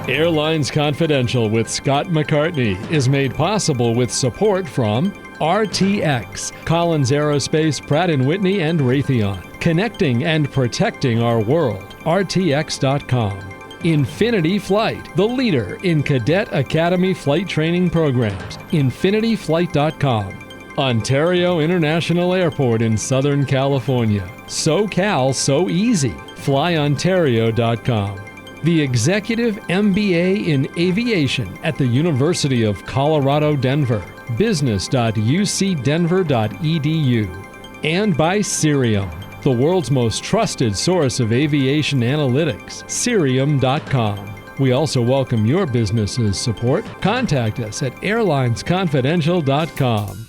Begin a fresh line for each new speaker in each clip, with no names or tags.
Airlines Confidential with Scott McCartney is made possible with support from RTX, Collins Aerospace, Pratt & Whitney, and Raytheon. Connecting and protecting our world. RTX.com. Infinity Flight, the leader in Cadet Academy flight training programs. InfinityFlight.com. Ontario International Airport in Southern California. SoCal So Easy. FlyOntario.com. The Executive MBA in Aviation at the University of Colorado, Denver. business.ucdenver.edu. And by Cirium, the world's most trusted source of aviation analytics. Cirium.com. We also welcome your business's support. Contact us at airlinesconfidential.com.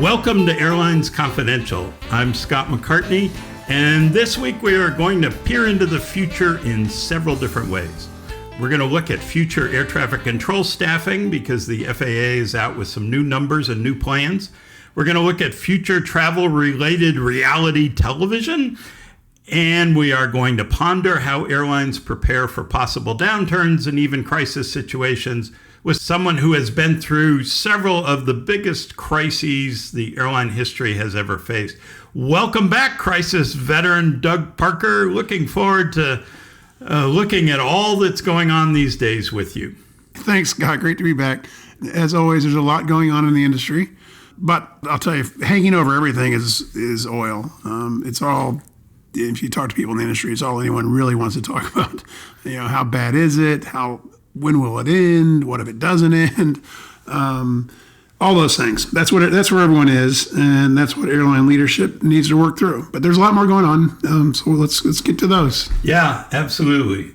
Welcome to Airlines Confidential. I'm Scott McCartney, and this week we are going to peer into the future in several different ways. We're going to look at future air traffic control staffing because the FAA is out with some new numbers and new plans. We're going to look at future travel-related reality television, and we are going to ponder how airlines prepare for possible downturns and even crisis situations with someone who has been through several of the biggest crises the airline history has ever faced. Welcome back, crisis veteran Doug Parker. Looking forward to looking at all that's going on these days with you.
Thanks, Scott. Great to be back. As always, there's a lot going on in the industry, but I'll tell you, hanging over everything is oil. It's all, if you talk to people in the industry, it's all anyone really wants to talk about. You know, how bad is it? When will it end? What if it doesn't end? All those things. That's where everyone is, and that's what airline leadership needs to work through. But there's a lot more going on, so let's get to those.
Yeah, absolutely.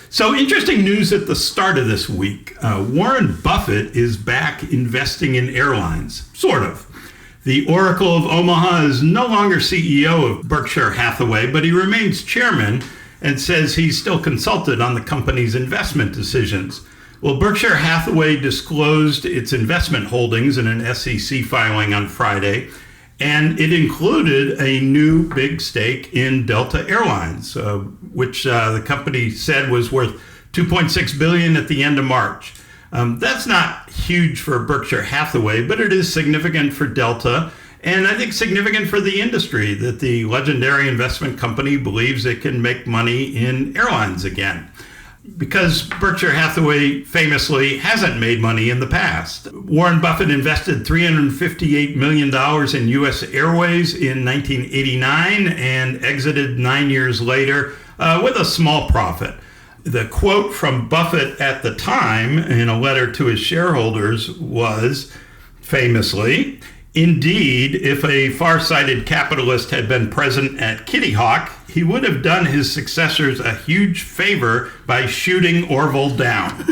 So interesting news at the start of this week. Warren Buffett is back investing in airlines, sort of. The Oracle of Omaha is no longer CEO of Berkshire Hathaway, but he remains chairman and says he's still consulted on the company's investment decisions. Well, Berkshire Hathaway disclosed its investment holdings in an SEC filing on Friday, and it included a new big stake in Delta Airlines, which the company said was worth $2.6 billion at the end of March. That's not huge for Berkshire Hathaway, but it is significant for Delta, and I think significant for the industry that the legendary investment company believes it can make money in airlines again. Because Berkshire Hathaway famously hasn't made money in the past. Warren Buffett invested $358 million in U.S. Airways in 1989 and exited 9 years later with a small profit. The quote from Buffett at the time in a letter to his shareholders was, famously, "Indeed, if a far-sighted capitalist had been present at Kitty Hawk, he would have done his successors a huge favor by shooting Orville down."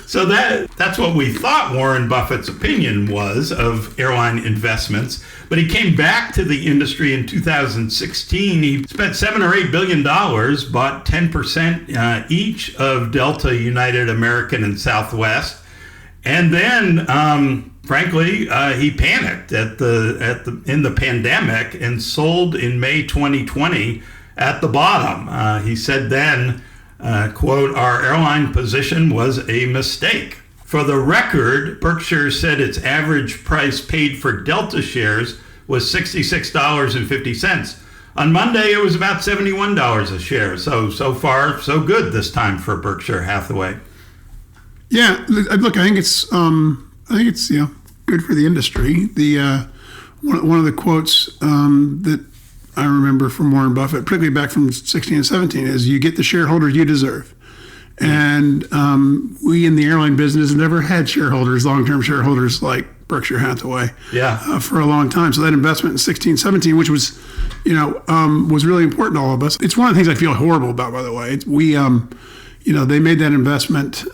So that's what we thought Warren Buffett's opinion was of airline investments. But he came back to the industry in 2016. He spent $7 or $8 billion, bought 10% each of Delta, United, American, and Southwest. And then, frankly, he panicked in the pandemic and sold in May 2020 at the bottom. He said then, quote, "Our airline position was a mistake." For the record, Berkshire said its average price paid for Delta shares was $66.50. On Monday, it was about $71 a share. So far, so good this time for Berkshire Hathaway.
Yeah, look, I think it's good for the industry. One of the quotes that I remember from Warren Buffett, particularly back from 16 and 17, is "You get the shareholders you deserve." And we in the airline business never had shareholders, long-term shareholders like Berkshire Hathaway, for a long time. So that investment in 16, 17, which was, was really important to all of us. It's one of the things I feel horrible about, by the way. They made that investment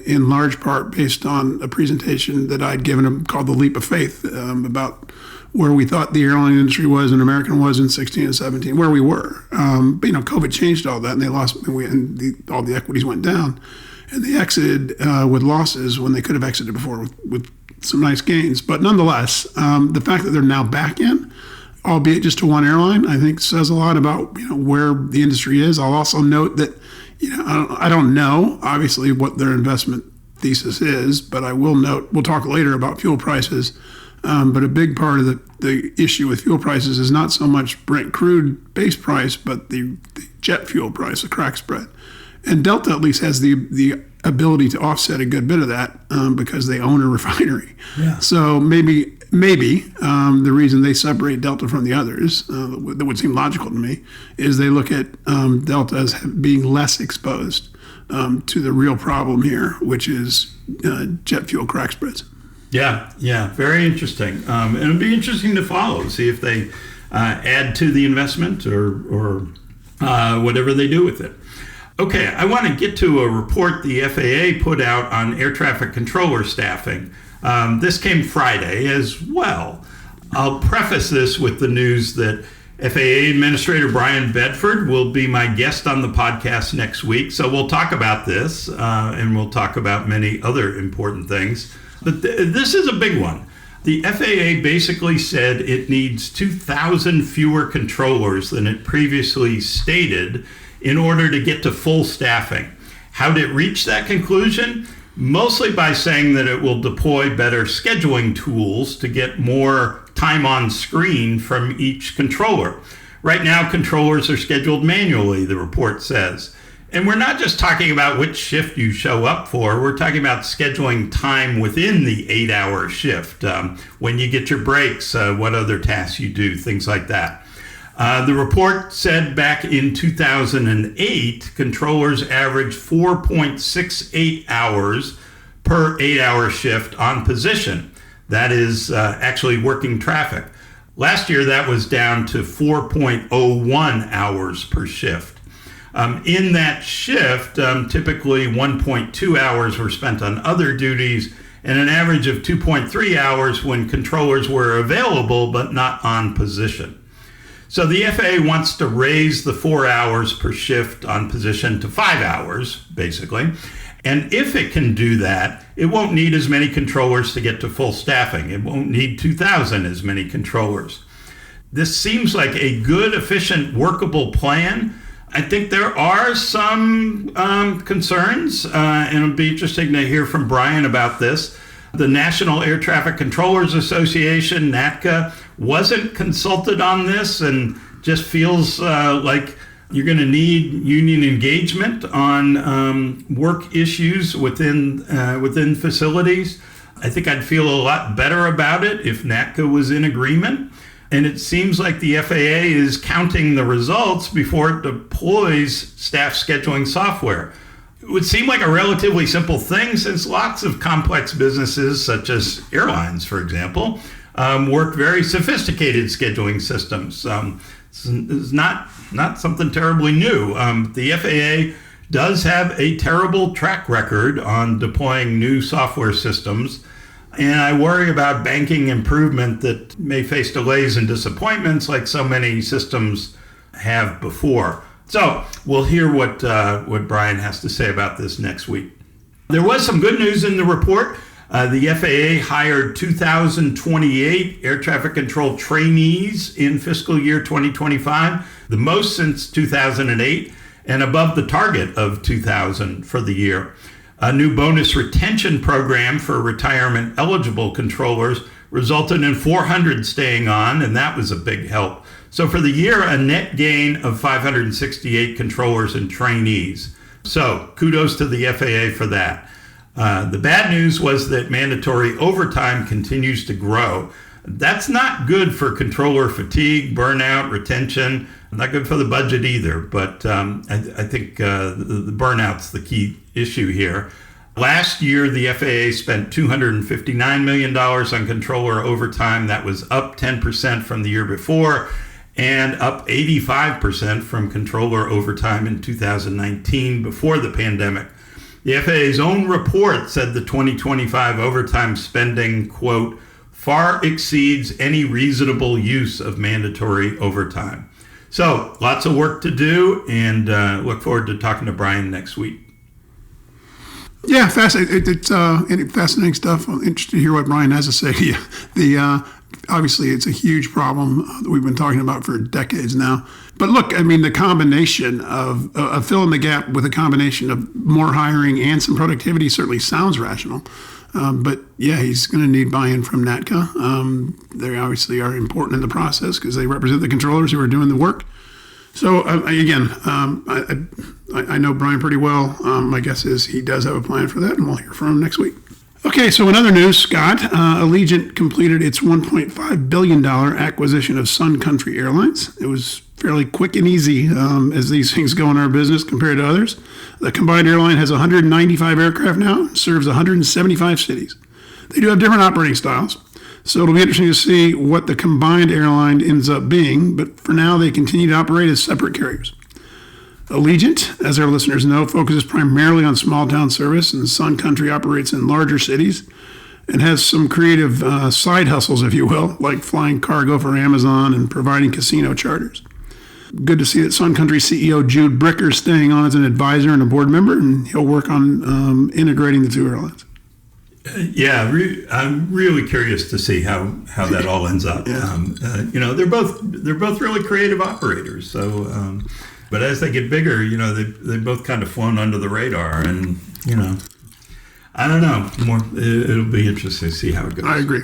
in large part based on a presentation that I'd given them called The Leap of Faith about where we thought the airline industry was and American was in 16 and 17, where we were. But COVID changed all that, and they lost, all the equities went down, and they exited with losses when they could have exited before with some nice gains. But nonetheless, the fact that they're now back in albeit just to one airline, I think says a lot about where the industry is. I'll also note that I don't know obviously what their investment thesis is, but I will note, we'll talk later about fuel prices. But a big part of the issue with fuel prices is not so much Brent crude base price, but the jet fuel price, the crack spread. And Delta at least has the ability to offset a good bit of that because they own a refinery.
Yeah.
So maybe the reason they separate Delta from the others, that would seem logical to me, is they look at Delta as being less exposed to the real problem here, which is jet fuel crack spreads.
Yeah, very interesting. And it'll be interesting to follow, see if they add to the investment or whatever they do with it. Okay, I want to get to a report the FAA put out on air traffic controller staffing. This came Friday as well. I'll preface this with the news that FAA Administrator Brian Bedford will be my guest on the podcast next week. So we'll talk about this and we'll talk about many other important things. But this is a big one. The FAA basically said it needs 2,000 fewer controllers than it previously stated in order to get to full staffing. How did it reach that conclusion? Mostly by saying that it will deploy better scheduling tools to get more time on screen from each controller. Right now, controllers are scheduled manually, the report says. And we're not just talking about which shift you show up for. We're talking about scheduling time within the 8-hour shift, when you get your breaks, what other tasks you do, things like that. The report said back in 2008, controllers averaged 4.68 hours per 8-hour shift on position. That is actually working traffic. Last year, that was down to 4.01 hours per shift. In that shift, typically 1.2 hours were spent on other duties and an average of 2.3 hours when controllers were available but not on position. So the FAA wants to raise the 4 hours per shift on position to 5 hours, basically. And if it can do that, it won't need as many controllers to get to full staffing. It won't need 2,000 as many controllers. This seems like a good, efficient, workable plan. I think there are some concerns, and it'll be interesting to hear from Brian about this. The National Air Traffic Controllers Association, NATCA, wasn't consulted on this and just feels like you're going to need union engagement on work issues within facilities. I think I'd feel a lot better about it if NATCA was in agreement. And it seems like the FAA is counting the results before it deploys staff scheduling software. It would seem like a relatively simple thing since lots of complex businesses, such as airlines, for example, work very sophisticated scheduling systems. It's not something terribly new. The FAA does have a terrible track record on deploying new software systems. And I worry about banking improvement that may face delays and disappointments like so many systems have before. So we'll hear what Brian has to say about this next week. There was some good news in the report. The FAA hired 2,028 air traffic control trainees in fiscal year 2025, the most since 2008, and above the target of 2,000 for the year. A new bonus retention program for retirement eligible controllers resulted in 400 staying on, and that was a big help. So for the year, a net gain of 568 controllers and trainees. So kudos to the FAA for that. The bad news was that mandatory overtime continues to grow. That's not good for controller fatigue, burnout, retention. Not good for the budget either, but I think the burnout's the key issue here. Last year, the FAA spent $259 million on controller overtime. That was up 10% from the year before and up 85% from controller overtime in 2019 before the pandemic. The FAA's own report said the 2025 overtime spending, quote, far exceeds any reasonable use of mandatory overtime. So lots of work to do, and look forward to talking to Brian next week. Yeah,
fascinating. It's fascinating stuff. I'm interested to hear what Brian has to say to you. Obviously, it's a huge problem that we've been talking about for decades now. But look, I mean, the combination of fill in the gap with a combination of more hiring and some productivity certainly sounds rational. But yeah, he's going to need buy-in from NATCA. They obviously are important in the process because they represent the controllers who are doing the work. So again, I know Brian pretty well. My guess is he does have a plan for that, and we'll hear from him next week. Okay, so in other news, Scott, Allegiant completed its $1.5 billion acquisition of Sun Country Airlines. It was fairly quick and easy as these things go in our business compared to others. The combined airline has 195 aircraft now, serves 175 cities. They do have different operating styles, so it'll be interesting to see what the combined airline ends up being, but for now they continue to operate as separate carriers. Allegiant, as our listeners know, focuses primarily on small town service, and Sun Country operates in larger cities and has some creative side hustles, if you will, like flying cargo for Amazon and providing casino charters. Good to see that Sun Country CEO Jude Bricker is staying on as an advisor and a board member, and he'll work on integrating the two airlines.
I'm really curious to see how that all ends up.
Yeah.
They're both really creative operators. So, but as they get bigger, they've both kind of flown under the radar, and I don't know. It'll be interesting to see how it goes.
I agree.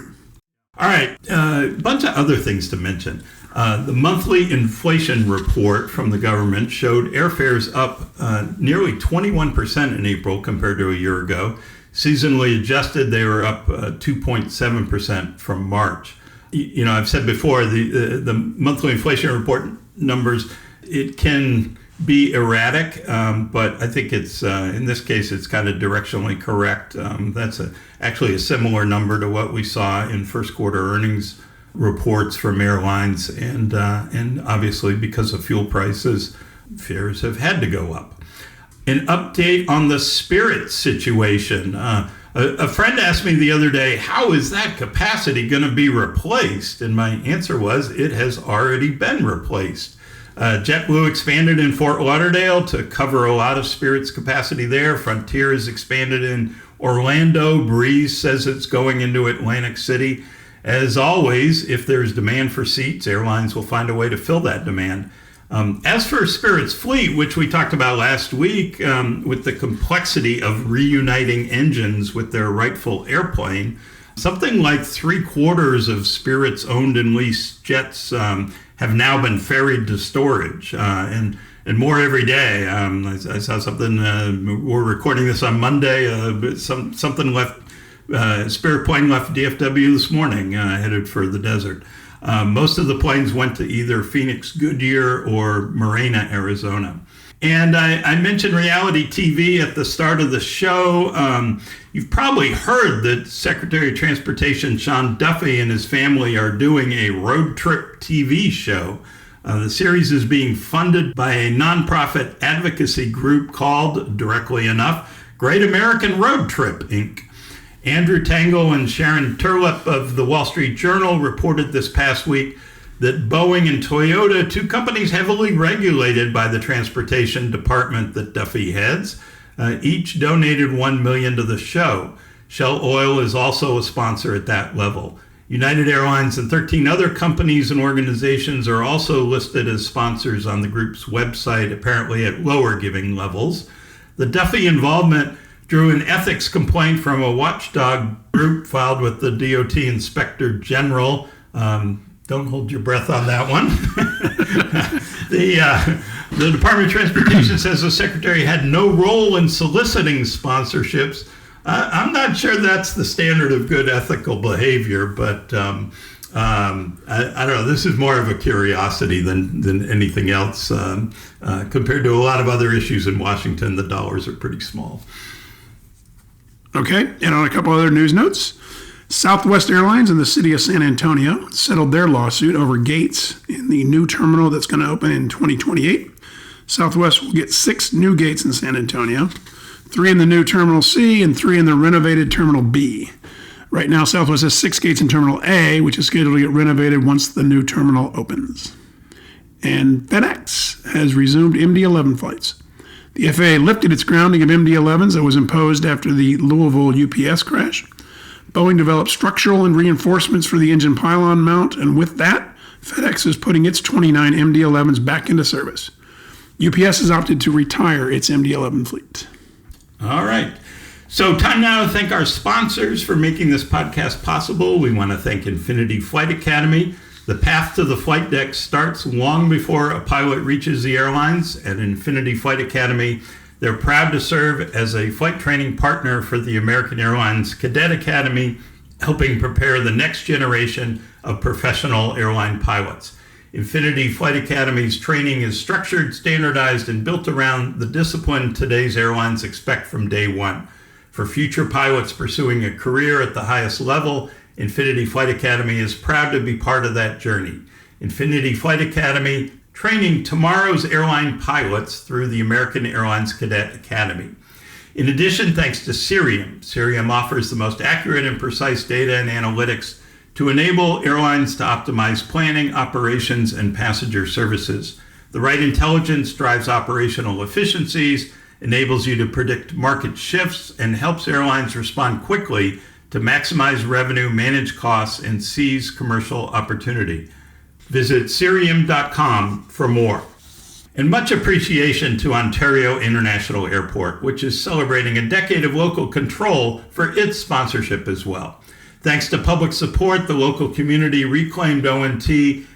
All right, a bunch of other things to mention. The monthly inflation report from the government showed airfares up nearly 21% in April compared to a year ago. Seasonally adjusted, they were up 2.7% from March. I've said before, the monthly inflation report numbers, it can be erratic, but I think it's in this case it's kind of directionally correct. That's actually a similar number to what we saw in first quarter earnings reports from airlines, and obviously because of fuel prices, fares have had to go up. An update on the Spirit situation. A friend asked me the other day, how is that capacity going to be replaced? And my answer was, it has already been replaced. JetBlue expanded in Fort Lauderdale to cover a lot of Spirit's capacity there. Frontier has expanded in Orlando. Breeze says it's going into Atlantic City. As always, if there's demand for seats, airlines will find a way to fill that demand. As for Spirit's fleet, which we talked about last week, with the complexity of reuniting engines with their rightful airplane, something like 3/4 of Spirit's owned and leased jets have now been ferried to storage, and more every day. I saw something. We're recording this on Monday. Something left. Spirit plane left DFW this morning, headed for the desert. Most of the planes went to either Phoenix, Goodyear, or Marina, Arizona. And I mentioned reality TV at the start of the show. You've probably heard that Secretary of Transportation Sean Duffy and his family are doing a road trip TV show. The series is being funded by a nonprofit advocacy group called, directly enough, Great American Road Trip, Inc. Andrew Tangle and Sharon Turlip of the Wall Street Journal reported this past week that Boeing and Toyota, two companies heavily regulated by the transportation department that Duffy heads, each donated $1 million to the show. Shell Oil is also a sponsor at that level. United Airlines and 13 other companies and organizations are also listed as sponsors on the group's website, apparently at lower giving levels. The Duffy involvement drew an ethics complaint from a watchdog group filed with the DOT Inspector General. Don't hold your breath on that one. The Department of Transportation says the Secretary had no role in soliciting sponsorships. I'm not sure that's the standard of good ethical behavior, but I don't know. This is more of a curiosity than anything else. Compared to a lot of other issues in Washington, the dollars are pretty small.
Okay, and on a couple other news notes, Southwest Airlines and the city of San Antonio settled their lawsuit over gates in the new terminal that's going to open in 2028. Southwest will get 6 new gates in San Antonio, 3 in the new Terminal C and 3 in the renovated Terminal B. Right now, Southwest has 6 gates in Terminal A, which is scheduled to get renovated once the new terminal opens. And FedEx has resumed MD-11 flights. The FAA lifted its grounding of MD-11s that was imposed after the Louisville UPS crash. Boeing developed structural and reinforcements for the engine pylon mount, and with that, FedEx is putting its 29 MD-11s back into service. UPS has opted to retire its MD-11 fleet.
All right. So time now to thank our sponsors for making this podcast possible. We want to thank Infinity Flight Academy. The path to the flight deck starts long before a pilot reaches the airlines. At Infinity Flight Academy, they're proud to serve as a flight training partner for the American Airlines Cadet Academy, helping prepare the next generation of professional airline pilots. Infinity Flight Academy's training is structured, standardized, and built around the discipline today's airlines expect from day one. For future pilots pursuing a career at the highest level, Infinity Flight Academy is proud to be part of that journey. Infinity Flight Academy, training tomorrow's airline pilots through the American Airlines Cadet Academy. In addition, thanks to Cirium. Cirium offers the most accurate and precise data and analytics to enable airlines to optimize planning, operations, and passenger services. The right intelligence drives operational efficiencies, enables you to predict market shifts, and helps airlines respond quickly to maximize revenue, manage costs, and seize commercial opportunity. Visit Cirium.com for more. And much appreciation to Ontario International Airport, which is celebrating a decade of local control for its sponsorship as well. Thanks to public support, the local community reclaimed ONT,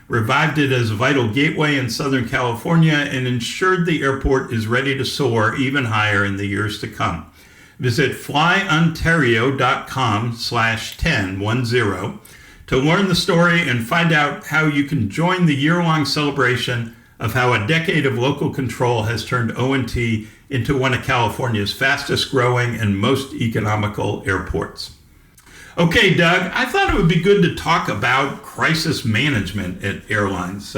revived it as a vital gateway in Southern California, and ensured the airport is ready to soar even higher in the years to come. Visit flyontario.com/1010 to learn the story and find out how you can join the year-long celebration of how a decade of local control has turned ONT into one of California's fastest growing and most economical airports. Okay, Doug, I thought it would be good to talk about crisis management at airlines,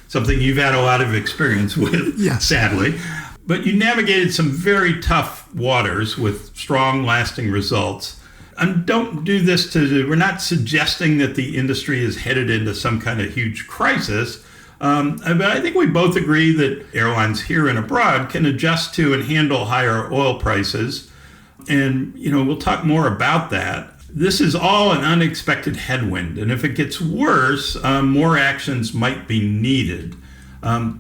something you've had a lot of experience with,
Yes.
Sadly. But you navigated some very tough waters with strong, lasting results. And don't do this we're not suggesting that the industry is headed into some kind of huge crisis. But I think we both agree that airlines here and abroad can adjust to and handle higher oil prices. And, we'll talk more about that. This is all an unexpected headwind, and if it gets worse, more actions might be needed.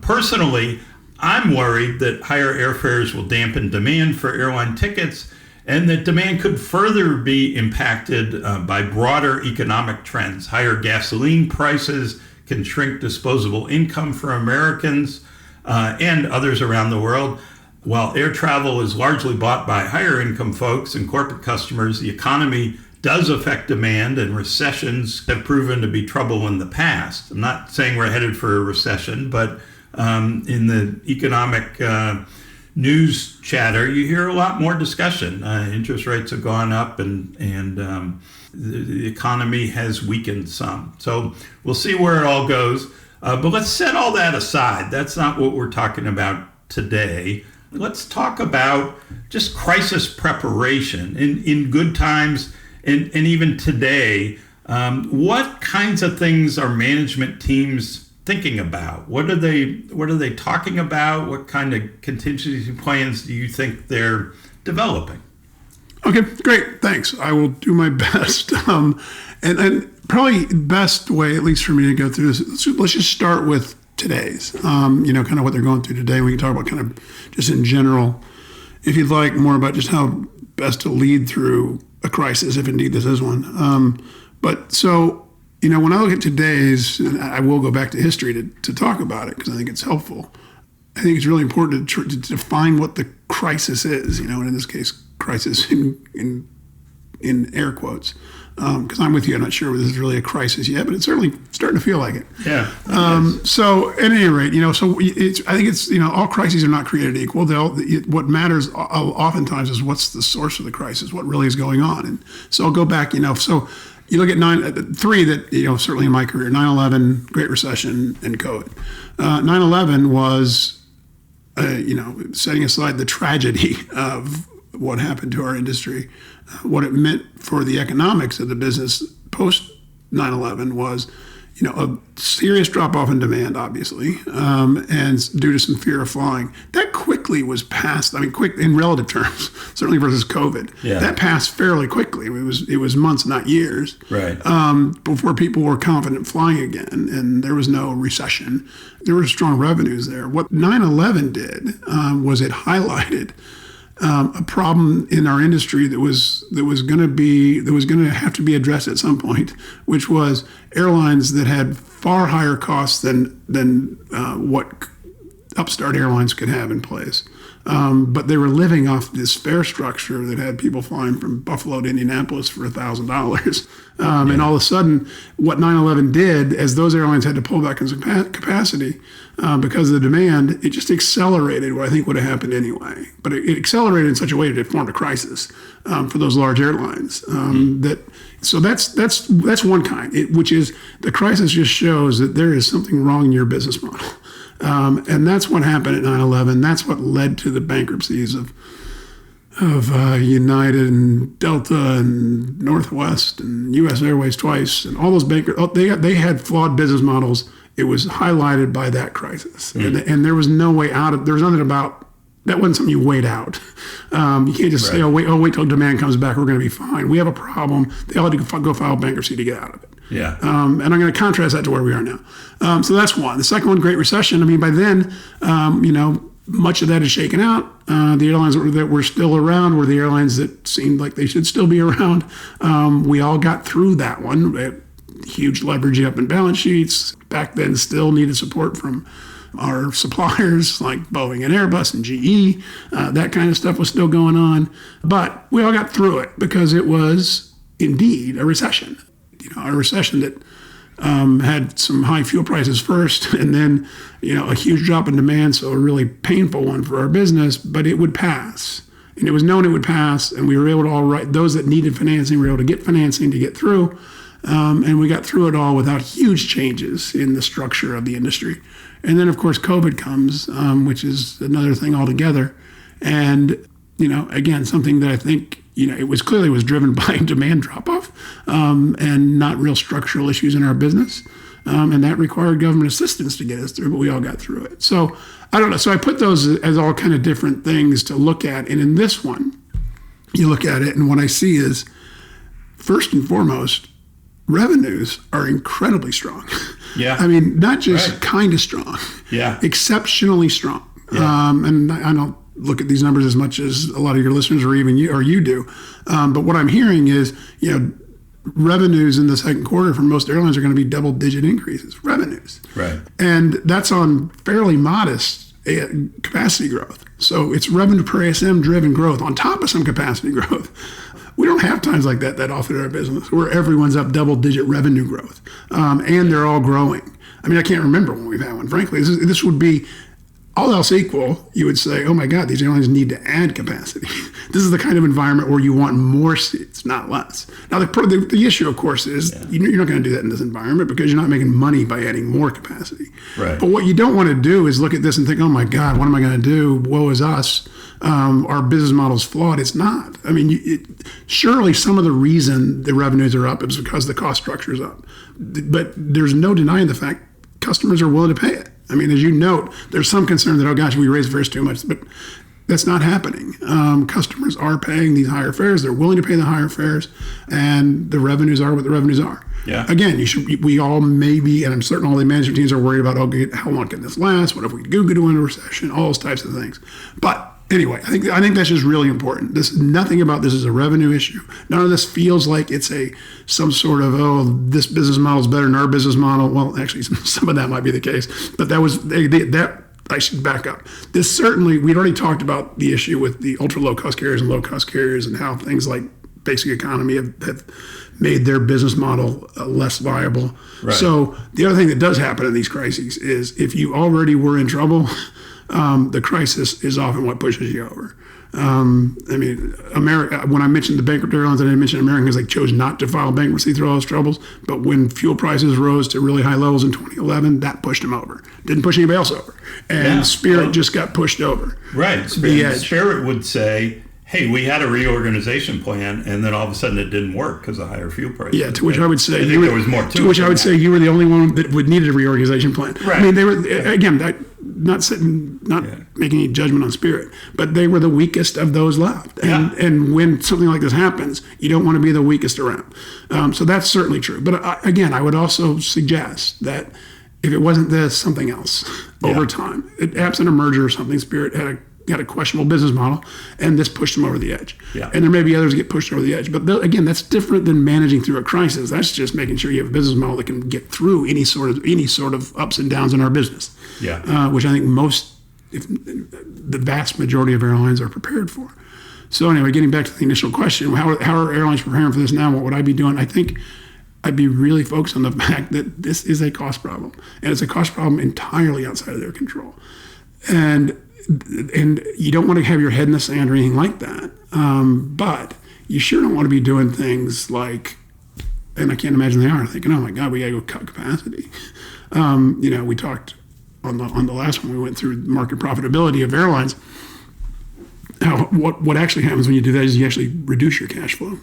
Personally, I'm worried that higher airfares will dampen demand for airline tickets, and that demand could further be impacted by broader economic trends. Higher gasoline prices can shrink disposable income for Americans and others around the world. While air travel is largely bought by higher income folks and corporate customers, the economy does affect demand, and recessions have proven to be trouble in the past. I'm not saying we're headed for a recession, but in the economic news chatter, you hear a lot more discussion. Interest rates have gone up, and the economy has weakened some. So we'll see where it all goes. But let's set all that aside. That's not what we're talking about today. Let's talk about just crisis preparation in good times. And even today, what kinds of things are management teams thinking about? What are they talking about? What kind of contingency plans do you think they're developing?
Okay, great. Thanks. I will do my best. And probably the best way, at least for me, to go through this, let's just start with today's, kind of what they're going through today. We can talk about kind of just in general, if you'd like, more about just how best to lead through a crisis, if indeed this is one. But so, when I look at today's, and I will go back to history to talk about it because I think it's helpful. I think it's really important to define what the crisis is, and in this case, crisis in air quotes. Because I'm with you, I'm not sure if this is really a crisis yet, but it's certainly starting to feel like it.
Yeah.
So at any rate, I think it's, all crises are not created equal. What matters oftentimes is what's the source of the crisis, what really is going on. And so I'll go back, so you look at three that, certainly in my career, 9/11, Great Recession, and COVID. 9/11 was, setting aside the tragedy of what happened to our industry, what it meant for the economics of the business post 9/11 was, a serious drop off in demand, obviously, and due to some fear of flying. That quickly quickly was passed. I mean, quick in relative terms, certainly versus COVID.
Yeah.
That passed fairly quickly. It was months, not years.
Right.
Before people were confident flying again, and there was no recession. There were strong revenues there. What 9/11 did was it highlighted a problem in our industry that was going to have to be addressed at some point, which was airlines that had far higher costs than what upstart airlines could have in place. But they were living off this fare structure that had people flying from Buffalo to Indianapolis for $1,000. And all of a sudden, what 9/11 did, as those airlines had to pull back on capacity because of the demand, it just accelerated what I think would have happened anyway. But it accelerated in such a way that it formed a crisis for those large airlines. So that's one kind, which is the crisis just shows that there is something wrong in your business model. And that's what happened at 9/11. That's what led to the bankruptcies of United and Delta and Northwest and U.S. Airways twice, and all those they had flawed business models. It was highlighted by that crisis, and there was no way out of. There was nothing about that. Wasn't something you wait out. You can't just say, "Oh wait till demand comes back. We're going to be fine." We have a problem. They all had to go file bankruptcy to get out of it.
Yeah.
And I'm going to contrast that to where we are now. So that's one. The second one, Great Recession. I mean, by then, much of that is shaken out. The airlines that were still around were the airlines that seemed like they should still be around. We all got through that one. Huge leverage up in balance sheets. Back then, still needed support from our suppliers like Boeing and Airbus and GE. That kind of stuff was still going on. But we all got through it because it was indeed a recession. A recession that had some high fuel prices first, and then a huge drop in demand, so a really painful one for our business. But it would pass, and it was known it would pass, and we were able to those that needed financing were able to get financing to get through, and we got through it all without huge changes in the structure of the industry. And then of course COVID comes, which is another thing altogether, and again something that I think. It was driven by demand drop-off and not real structural issues in our business. And that required government assistance to get us through, but we all got through it. So I don't know. So I put those as all kind of different things to look at. And in this one, you look at it, and what I see is, first and foremost, revenues are incredibly strong.
Yeah.
I mean, not just kind of strong.
Yeah.
Exceptionally strong.
Yeah.
And I don't look at these numbers as much as a lot of your listeners or even you do. But what I'm hearing is, revenues in the second quarter for most airlines are going to be double-digit increases, revenues.
Right.
And that's on fairly modest capacity growth. So it's revenue per ASM driven growth on top of some capacity growth. We don't have times like that often in our business where everyone's up double-digit revenue growth, and they're all growing. I mean, I can't remember when we've had one. Frankly, this would be all else equal, you would say, oh my God, these airlines need to add capacity. This is the kind of environment where you want more seats, not less. Now, the issue, of course, is you're not going to do that in this environment because you're not making money by adding more capacity.
Right.
But what you don't want to do is look at this and think, oh my God, what am I going to do? Woe is us. Our business model's flawed. It's not. I mean, surely some of the reason the revenues are up is because the cost structure is up. But there's no denying the fact customers are willing to pay it. I mean, as you note, there's some concern that, oh gosh, we raised fares too much, but that's not happening. Customers are paying these higher fares. They're willing to pay the higher fares, and the revenues are what the revenues are.
Yeah.
Again, we all maybe, and I'm certain all the management teams are worried about, okay, how long can this last? What if we do go into a recession? All those types of things. But anyway, I think that's just really important. Nothing about this is a revenue issue. None of this feels like it's some sort of, this business model is better than our business model. Well, actually, some of that might be the case, but that I should back up. This certainly, we'd already talked about the issue with the ultra low cost carriers and low cost carriers and how things like basic economy have made their business model less viable.
Right.
So the other thing that does happen in these crises is if you already were in trouble, the crisis is often what pushes you over. I mean, America. When I mentioned the bankrupt airlines, I didn't mention Americans like chose not to file bankruptcy through all those troubles. But when fuel prices rose to really high levels in 2011, that pushed them over. Didn't push anybody else over. And Spirit just got pushed over.
Right. Spirit would say, hey, we had a reorganization plan, and then all of a sudden it didn't work because of higher fuel prices.
Yeah, to which I would say
there was more to
which I would say you were the only one that would need a reorganization plan.
Right.
I mean, they were again. making any judgment on Spirit, but they were the weakest of those left. And when something like this happens, you don't want to be the weakest around. So that's certainly true. But again, I would also suggest that if it wasn't this, something else over time, absent a merger or something, Spirit had a questionable business model, and this pushed them over the edge.
Yeah.
And there may be others get pushed over the edge. But again, that's different than managing through a crisis. That's just making sure you have a business model that can get through any sort of ups and downs in our business.
Yeah.
Which I think the vast majority of airlines are prepared for. So anyway, getting back to the initial question, how are airlines preparing for this now? What would I be doing? I think I'd be really focused on the fact that this is a cost problem, and it's a cost problem entirely outside of their control. And you don't want to have your head in the sand or anything like that. But you sure don't want to be doing things like, and I can't imagine they are, thinking, oh my God, we got to go cut capacity. We talked on the last one, we went through market profitability of airlines. What actually happens when you do that is you actually reduce your cash flow.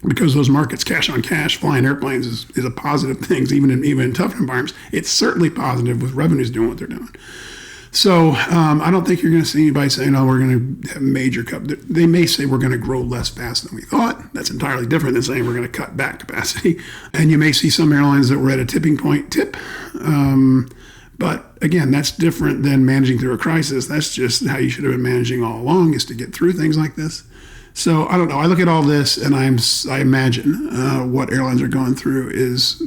Because those markets, cash on cash, flying airplanes is a positive thing, even in tough environments. It's certainly positive with revenues doing what they're doing. So I don't think you're going to see anybody saying, "Oh, we're going to have major cut." They may say we're going to grow less fast than we thought. That's entirely different than saying we're going to cut back capacity. And you may see some airlines that were at a tipping point tip. But again, that's different than managing through a crisis. That's just how you should have been managing all along, is to get through things like this. So I don't know. I look at all this and I imagine what airlines are going through is,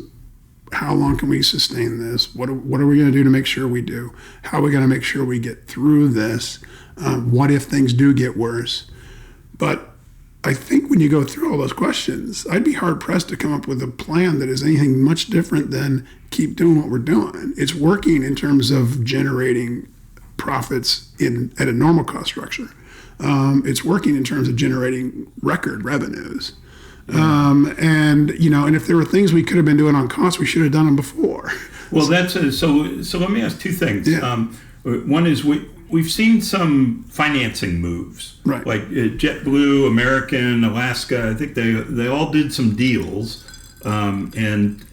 how long can we sustain this? What are we going to do to make sure we do? How are we going to make sure we get through this? What if things do get worse? But I think when you go through all those questions, I'd be hard-pressed to come up with a plan that is anything much different than keep doing what we're doing. It's working in terms of generating profits at a normal cost structure. It's working in terms of generating record revenues. And if there were things we could have been doing on costs, we should have done them before.
Well, so let me ask two things.
Yeah.
One is we've seen some financing moves,
right? Like
JetBlue, American, Alaska. I think they all did some deals, and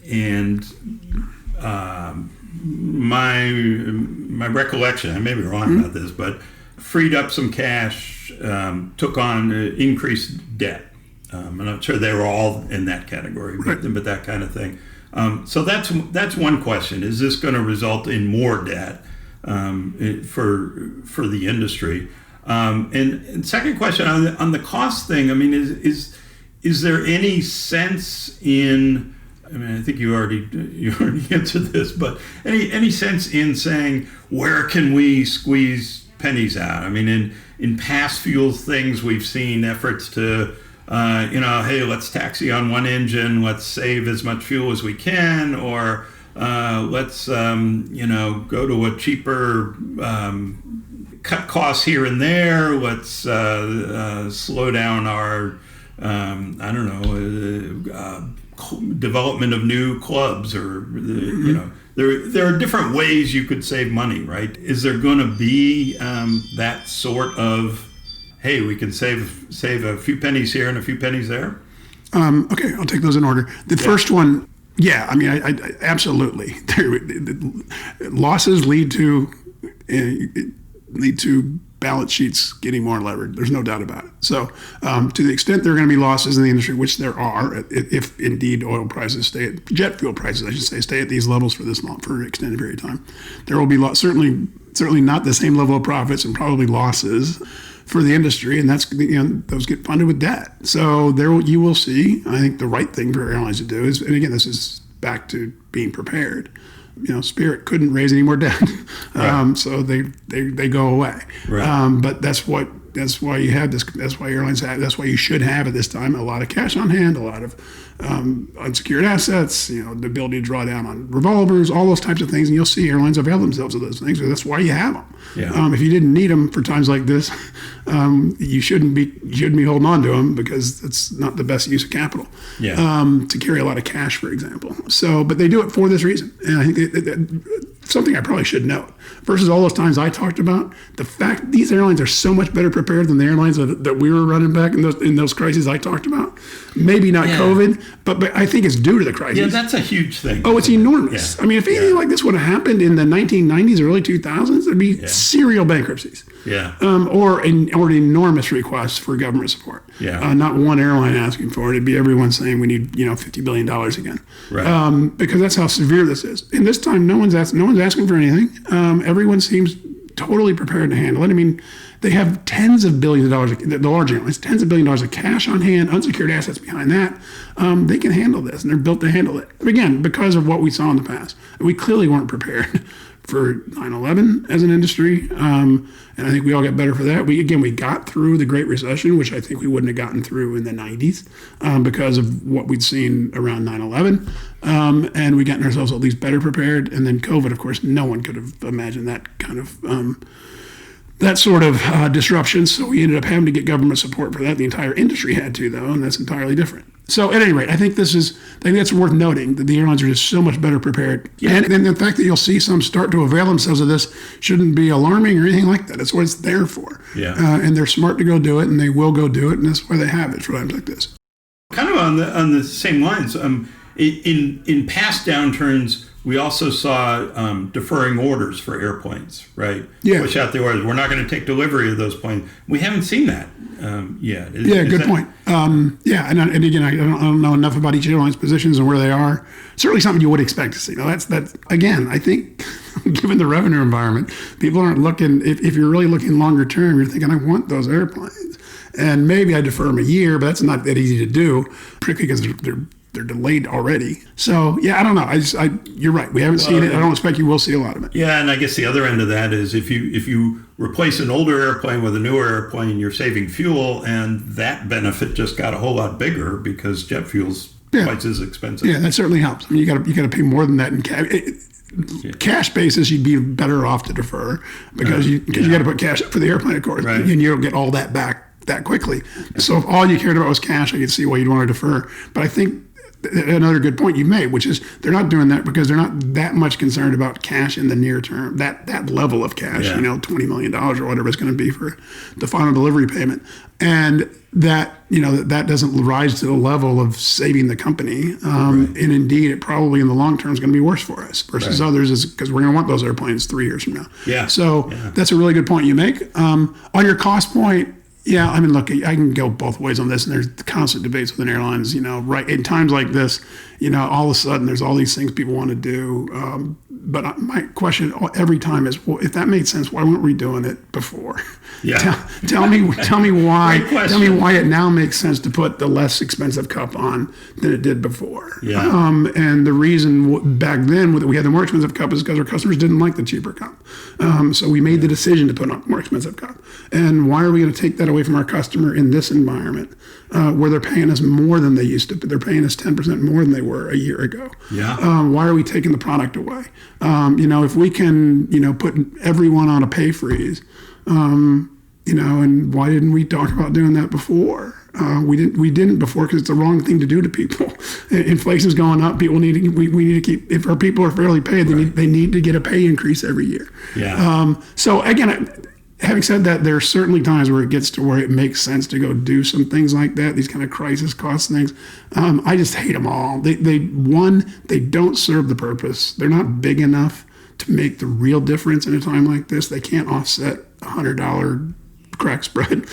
my recollection, I may be wrong about this, but freed up some cash, took on increased debt. I'm not sure they were all in that category, but that kind of thing. So that's one question. Is this going to result in more debt for the industry? And second question on the cost thing. I mean, is there any sense in? I mean, I think you already answered this, but any sense in saying where can we squeeze pennies out? I mean, in past fuel things, we've seen efforts to hey, let's taxi on one engine, let's save as much fuel as we can, or let's, go to a cheaper, cut costs here and there, let's slow down our, development of new clubs, or, there are different ways you could save money, right? Is there going to be that sort of, hey, we can save a few pennies here and a few pennies there?
Okay, I'll take those in order. The first one, I mean, I absolutely. Losses lead to balance sheets getting more levered. There's no doubt about it. So to the extent there are going to be losses in the industry, which there are, if indeed oil prices jet fuel prices, I should say, stay at these levels for this long, for an extended period of time, there will be certainly not the same level of profits and probably losses for the industry, and that's those get funded with debt. So you will see. I think the right thing for airlines to do is, and again, this is back to being prepared. Spirit couldn't raise any more debt, right. So they go away. Right. But that's why you have this. That's why airlines have. That's why you should have at this time a lot of cash on hand, a lot of unsecured assets. The ability to draw down on revolvers, all those types of things, and you'll see airlines avail themselves of those things. So that's why you have them. Yeah. If you didn't need them for times like this, you shouldn't be holding on to them, because it's not the best use of capital. Yeah. To carry a lot of cash, for example. So, but they do it for this reason, and I think something I probably should note. Versus all those times I talked about, the fact these airlines are so much better prepared than the airlines that we were running back in those crises I talked about. Maybe not COVID, but I think it's due to the crisis.
Yeah, that's a huge thing.
Oh, it's enormous.
Yeah.
I mean, if anything like this would have happened in the 1990s or early 2000s, there'd be serial bankruptcies.
Yeah.
Or an enormous request for government support.
Yeah.
Not one airline asking for it. It'd be everyone saying we need $50 billion again.
Right.
Because that's how severe this is. And this time, no one's asking for anything. Everyone seems totally prepared to handle it. I mean, they have tens of billions of dollars, the large airlines, tens of billions of dollars of cash on hand, unsecured assets behind that. They can handle this, and they're built to handle it. Again, because of what we saw in the past. We clearly weren't prepared for 9/11 as an industry, and I think we all got better for that. We got through the Great Recession, which I think we wouldn't have gotten through in the 90s because of what we'd seen around 9/11, and we gotten ourselves at least better prepared. And then COVID, of course, no one could have imagined that kind of that sort of disruption. So we ended up having to get government support for that. The entire industry had to, though, and that's entirely different. So at any rate, I think that's worth noting that the airlines are just so much better prepared. Yeah. And the fact that you'll see some start to avail themselves of this shouldn't be alarming or anything like that. That's what it's there for.
Yeah.
And they're smart to go do it, and they will go do it, and that's why they have it for times like this.
Kind of on the same lines, in past downturns, we also saw deferring orders for airplanes, right?
Yeah.
Push out the orders. We're not going to take delivery of those planes. We haven't seen that yet.
Good point. And again, I don't know enough about each airline's positions and where they are. Certainly something you would expect to see. Now, that's again, I think, given the revenue environment, people aren't looking, if you're really looking longer term, you're thinking, I want those airplanes. And maybe I defer them a year, but that's not that easy to do, particularly because they're delayed already. So, I don't know. You're right. We haven't seen it. I don't expect you will see a lot of it.
Yeah, and I guess the other end of that is if you replace an older airplane with a newer airplane, you're saving fuel, and that benefit just got a whole lot bigger because jet fuel's twice as expensive.
Yeah, that certainly helps. I mean, you got to pay more than that in cash. Cash basis, you'd be better off to defer because you got to put cash up for the airplane, of course, and you don't get all that back that quickly. So if all you cared about was cash, I could see why you'd want to defer. But I think another good point you made, which is they're not doing that because they're not that much concerned about cash in the near term, that level of cash, $20 million or whatever it's going to be for the final delivery payment. And that, that doesn't rise to the level of saving the company. And indeed, it probably in the long term is going to be worse for us versus others is because we're going to want those airplanes 3 years from now. Yeah. So that's a really good point you make. On your cost point, I mean, look, I can go both ways on this, and there's constant debates within airlines, right? In times like this, all of a sudden there's all these things people want to do. But my question every time is, well, if that made sense, why weren't we doing it before? Yeah. Tell me why. Tell me why it now makes sense to put the less expensive cup on than it did before. Yeah. And the reason back then that we had the more expensive cup is because our customers didn't like the cheaper cup. So we made the decision to put on a more expensive cup. And why are we going to take that away from our customer in this environment where they're paying us more than they used to? They're paying us 10% more than they were a year ago. Yeah. Why are we taking the product away? If we can, put everyone on a pay freeze, and why didn't we talk about doing that before? We didn't before because it's the wrong thing to do to people. Inflation's going up. People need to. We need to keep. If our people are fairly paid, they need to get a pay increase every year. Yeah. So again, having said that, there are certainly times where it gets to where it makes sense to go do some things like that. These kind of crisis cost things. I just hate them all. They don't serve the purpose. They're not big enough to make the real difference in a time like this. They can't offset $100 crack spread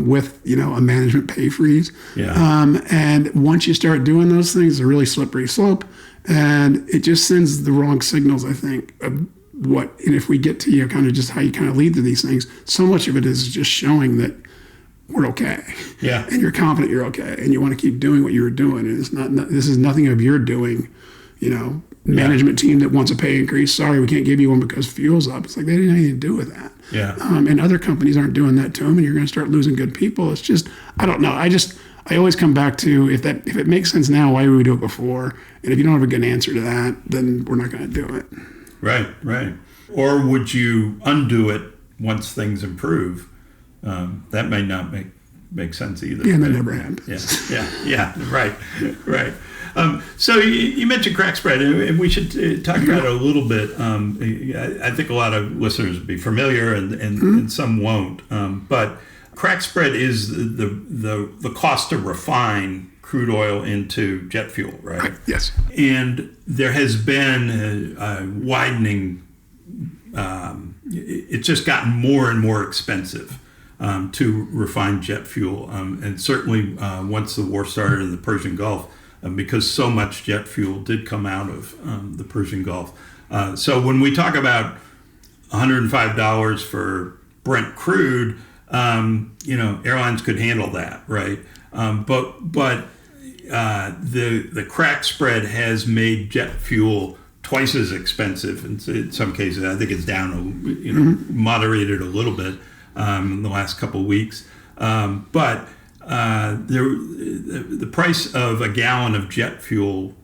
with a management pay freeze. Yeah. And once you start doing those things, it's a really slippery slope, and it just sends the wrong signals, I think, of what, and if we get to kind of just how you kind of lead to these things, so much of it is just showing that we're okay. Yeah. And you're confident you're okay, and you want to keep doing what you were doing, and it's not this is nothing of your doing, management team that wants a pay increase. Sorry, we can't give you one because fuel's up. It's like they didn't have anything to do with that. Yeah. And other companies aren't doing that to them, and you're going to start losing good people. It's just, I don't know. I always come back to if it makes sense now, why would we do it before? And if you don't have a good answer to that, then we're not going to do it.
Right. Or would you undo it once things improve? That may not make sense either.
Yeah, that never happens.
Yeah. Right. So you mentioned crack spread, and we should talk about it a little bit. I think a lot of listeners will be familiar, and some won't. But crack spread is the cost to refine crude oil into jet fuel, right?
Yes.
And there has been a widening. It's just gotten more and more expensive to refine jet fuel, and certainly once the war started in the Persian Gulf, because so much jet fuel did come out of the Persian Gulf. So when we talk about $105 for Brent crude, airlines could handle that, right? But the crack spread has made jet fuel twice as expensive. In some cases, I think it's down, moderated a little bit in the last couple of weeks. But the price of a gallon of jet fuel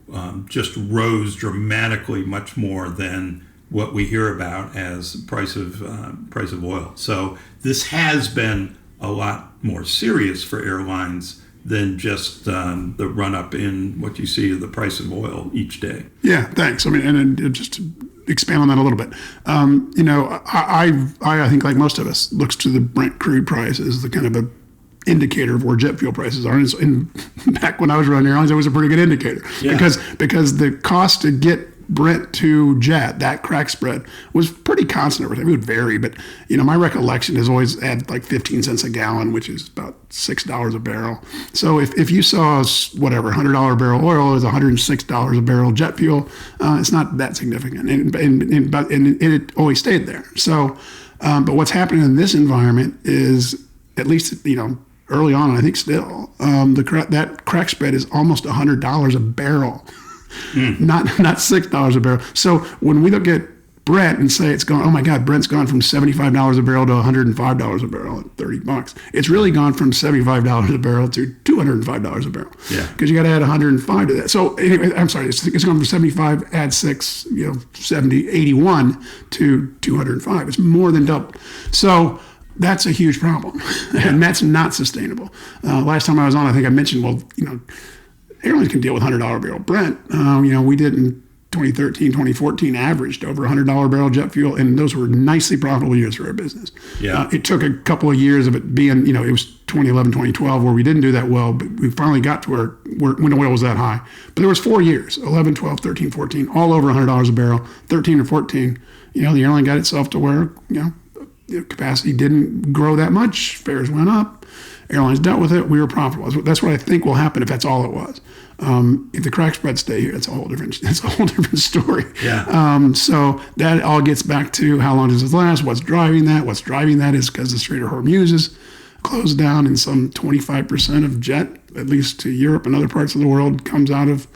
just rose dramatically, much more than what we hear about as price of oil. So this has been a lot more serious for airlines than just the run-up in what you see of the price of oil each day.
Yeah, thanks. I mean, and just to expand on that a little bit, I think, like most of us, looks to the Brent crude price as the kind of a indicator of where jet fuel prices are. And back when I was running airlines, it was a pretty good indicator, because the cost to get Brent to jet, that crack spread, was pretty constant over time. It would vary, but my recollection is always at like 15 cents a gallon, which is about $6 a barrel. So if you saw $100 a barrel oil is $106 a barrel jet fuel, it's not that significant, and it always stayed there. So, but what's happening in this environment is, at least early on, I think still, that crack spread is almost $100 a barrel. Not $6 a barrel. So when we look at Brent and say it's gone, oh my God, Brent's gone from $75 a barrel to $105 a barrel at $30. It's really gone from $75 a barrel to $205 a barrel.
Yeah.
Because you got to add 105 to that. So anyway, I'm sorry, it's gone from 75, add 6, 70, 81 to 205. It's more than double. So that's a huge problem, and that's not sustainable. Last time I was on, I think I mentioned, airlines can deal with $100 barrel Brent. We did in 2013, 2014, averaged over $100 barrel jet fuel, and those were nicely profitable years for our business.
Yeah.
It took a couple of years of it being, it was 2011, 2012 where we didn't do that well, but we finally got to where when oil was that high. But there was 4 years, 11, 12, 13, 14, all over $100 a barrel. 13 or 14, the airline got itself to where, capacity didn't grow that much. Fares went up. Airlines dealt with it. We were profitable. That's what I think will happen if that's all it was. If the crack spreads stay here, it's a whole different story.
Yeah.
So that all gets back to how long does this last? What's driving that? What's driving that is because the Strait of Hormuz is closed down, and some 25% of jet, at least to Europe and other parts of the world, comes out of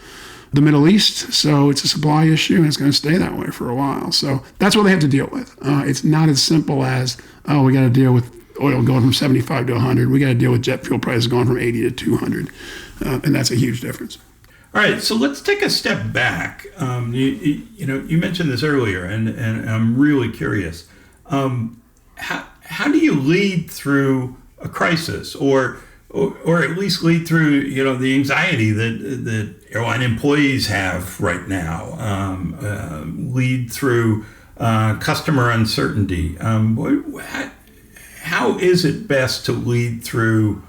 the Middle East. So it's a supply issue, and it's going to stay that way for a while. So that's what they have to deal with. It's not as simple as, we got to deal with oil going from 75 to 100. We got to deal with jet fuel prices going from 80 to 200. And that's a huge difference.
All right, so let's take a step back. You mentioned this earlier, and I'm really curious. How do you lead through a crisis, or at least lead through the anxiety that airline employees have right now? Lead through customer uncertainty. How is it best to lead through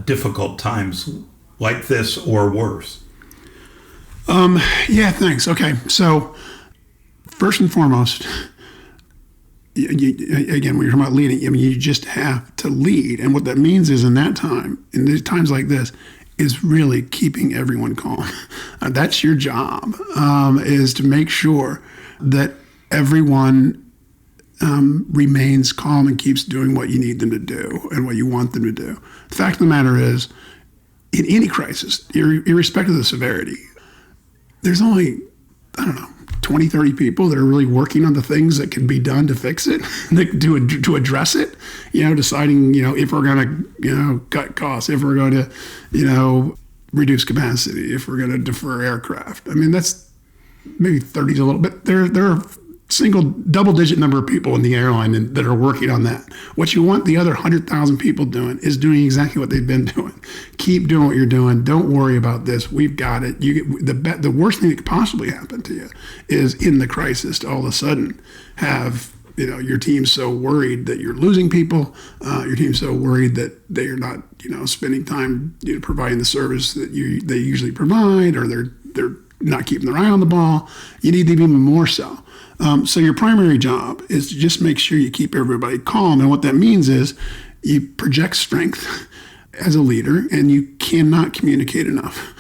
difficult times like this or worse?
Yeah, thanks. Okay, so first and foremost, again, when you're talking about leading, you just have to lead. And what that means is in these times like this, is really keeping everyone calm. That's your job, is to make sure that everyone remains calm and keeps doing what you need them to do and what you want them to do. The fact of the matter is, in any crisis, irrespective of the severity, there's only, 20, 30 people that are really working on the things that can be done to fix it, to address it, deciding, if we're going to, cut costs, if we're going to, reduce capacity, if we're going to defer aircraft. I mean, that's maybe 30's a little bit. There are double-digit number of people in the airline that are working on that. What you want the other 100,000 people doing is doing exactly what they've been doing. Keep doing what you're doing. Don't worry about this. We've got it. The worst thing that could possibly happen to you is in the crisis to all of a sudden have your team's so worried that you're losing people. Your team's so worried that they're not spending time providing the service that they usually provide, or they're not keeping their eye on the ball. You need to be even more so. So your primary job is to just make sure you keep everybody calm. And what that means is you project strength as a leader, and you cannot communicate enough.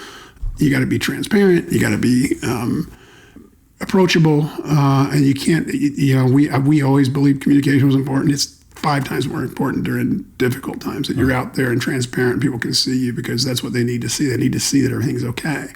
You got to be transparent. You got to be approachable, and you can't. We always believed communication was important. It's 5 times more important during difficult times that you're out there and transparent. People can see you because that's what they need to see. They need to see that everything's okay.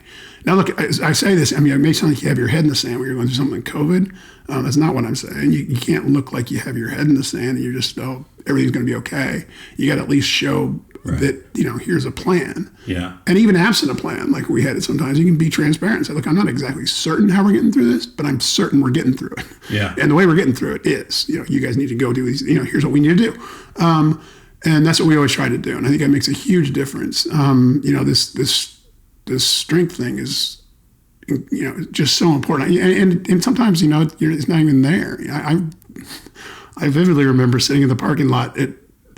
Now, look, I say this. I mean, it may sound like you have your head in the sand when you're going through something like COVID. That's not what I'm saying. You can't look like you have your head in the sand and you're just, everything's going to be okay. You got to at least show that, here's a plan.
Yeah. And
even absent a plan, like we had it sometimes, you can be transparent and say, look, I'm not exactly certain how we're getting through this, but I'm certain we're getting through it. Yeah. And the way we're getting through it is, you guys need to go do these, here's what we need to do. And that's what we always try to do. And I think that makes a huge difference. This strength thing is, just so important. And sometimes, it's not even there. I vividly remember sitting in the parking lot at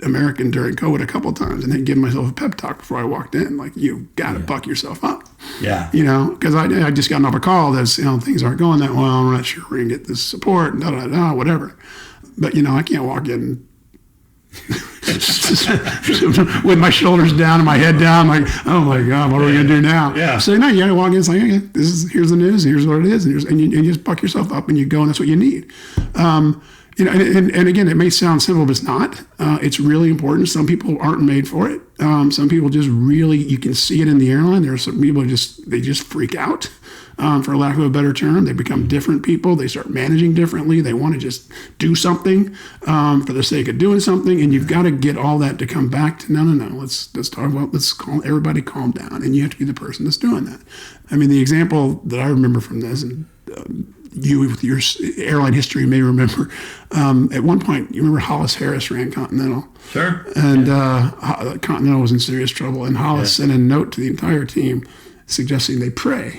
American during COVID a couple of times and then giving myself a pep talk before I walked in. Like, you got to buck yourself up. Yeah. Because I just gotten off a call that's, things aren't going that well. I'm not sure we're going to get this support, whatever. But, I can't walk in with my shoulders down and my head down, like, oh my God, what are we gonna do now? Yeah. So now you gotta walk in and say, okay, here's the news, here's what it is, and you just buck yourself up and you go, and that's what you need. And again, it may sound simple, but it's not. It's really important. Some people aren't made for it. Some people just really, you can see it in the airline. There are some people they just freak out. For lack of a better term, they become different people. They start managing differently. They want to just do something for the sake of doing something, and you've got to get all that to come back to no. Let's talk about. Let's everybody calm down, and you have to be the person that's doing that. I mean, the example that I remember from this, and you with your airline history may remember. At one point, you remember Hollis Harris ran Continental. Sure. And Continental was in serious trouble, and Hollis sent a note to the entire team suggesting they pray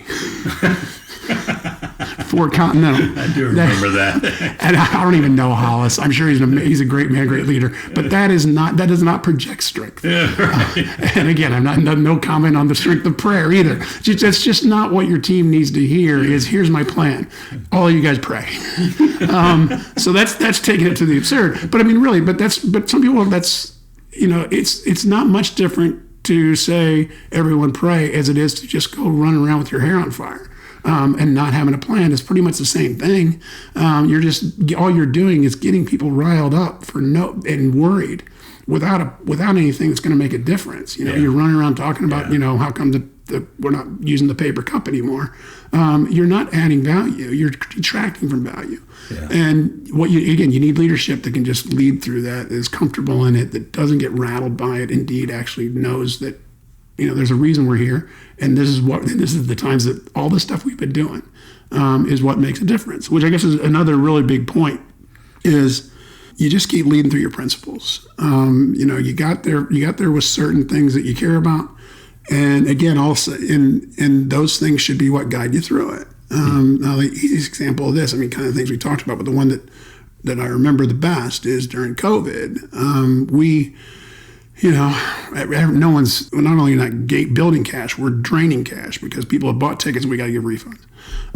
for Continental.
I do remember that.
And I don't even know Hollis. I'm sure he's a great man, great leader. But that does not project strength. Yeah, right. And again, no comment on the strength of prayer either. That's just not what your team needs to hear. Here's my plan. All of you guys pray. So that's taking it to the absurd. But I mean, really. But some people it's not much different to say everyone pray as it is to just go run around with your hair on fire and not having a plan. Is pretty much the same thing. All you're doing is getting people riled up and worried without anything that's going to make a difference. You're running around talking about how come we're not using the paper cup anymore. You're not adding value. You're detracting from value. Yeah. And you need leadership that can just lead through that, is comfortable in it, that doesn't get rattled by it, indeed actually knows that, there's a reason we're here, and this is the times that all the stuff we've been doing is what makes a difference, which I guess is another really big point, is you just keep leading through your principles. You got there with certain things that you care about, and again, also, and those things should be what guide you through it. Now, the easiest example of this, kind of things we talked about, but the one that I remember the best is during COVID. No one's not only not building cash, we're draining cash because people have bought tickets and we got to give refunds